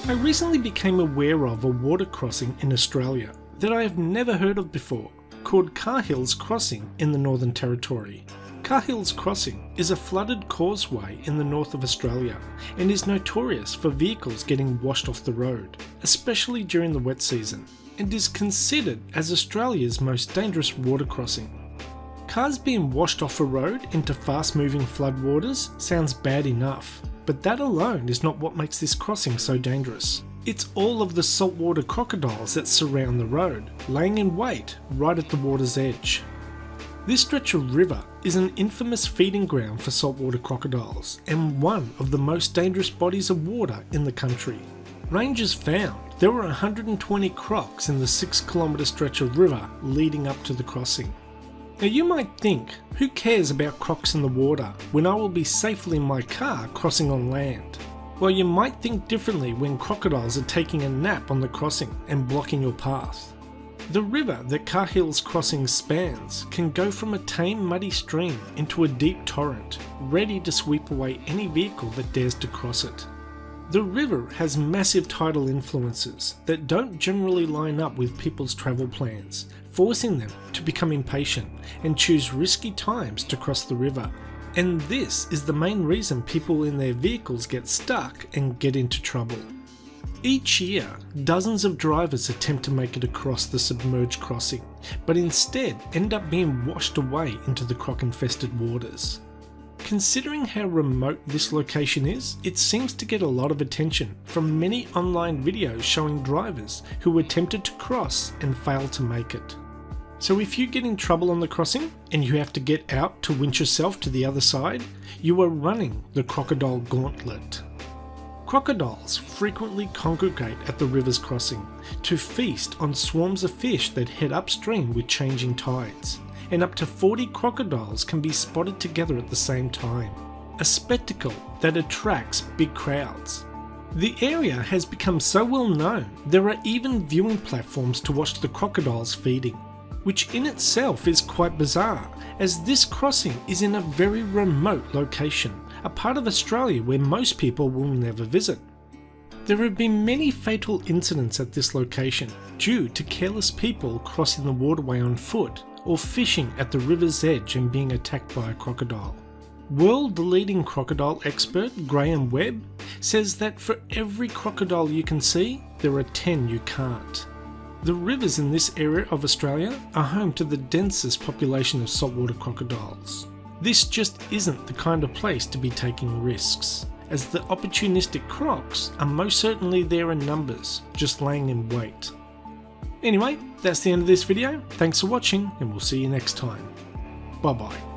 I recently became aware of a water crossing in Australia that I have never heard of before, called Cahill's Crossing in the Northern Territory. Cahill's Crossing is a flooded causeway in the north of Australia and is notorious for vehicles getting washed off the road, especially during the wet season, and is considered as Australia's most dangerous water crossing. Cars being washed off a road into fast-moving floodwaters sounds bad enough, but that alone is not what makes this crossing so dangerous. It's all of the saltwater crocodiles that surround the road, laying in wait right at the water's edge. This stretch of river is an infamous feeding ground for saltwater crocodiles and one of the most dangerous bodies of water in the country. Rangers found there were 120 crocs in the 6-kilometre stretch of river leading up to the crossing. Now you might think, who cares about crocs in the water when I will be safely in my car crossing on land? Well, you might think differently when crocodiles are taking a nap on the crossing and blocking your path. The river that Cahill's Crossing spans can go from a tame muddy stream into a deep torrent, ready to sweep away any vehicle that dares to cross it. The river has massive tidal influences that don't generally line up with people's travel plans, forcing them to become impatient and choose risky times to cross the river. And this is the main reason people in their vehicles get stuck and get into trouble. Each year, dozens of drivers attempt to make it across the submerged crossing, but instead end up being washed away into the croc-infested waters. Considering how remote this location is, it seems to get a lot of attention from many online videos showing drivers who attempted to cross and failed to make it. So if you get in trouble on the crossing and you have to get out to winch yourself to the other side, you are running the crocodile gauntlet. Crocodiles frequently congregate at the river's crossing to feast on swarms of fish that head upstream with changing tides, and up to 40 crocodiles can be spotted together at the same time, a spectacle that attracts big crowds. The area has become so well known there are even viewing platforms to watch the crocodiles feeding, which in itself is quite bizarre, as this crossing is in a very remote location, a part of Australia where most people will never visit. There have been many fatal incidents at this location due to careless people crossing the waterway on foot or fishing at the river's edge and being attacked by a crocodile. World-leading crocodile expert Graham Webb says that for every crocodile you can see, there are 10 you can't. The rivers in this area of Australia are home to the densest population of saltwater crocodiles. This just isn't the kind of place to be taking risks, as the opportunistic crocs are most certainly there in numbers, just laying in wait. Anyway, that's the end of this video. Thanks for watching, and we'll see you next time. Bye bye.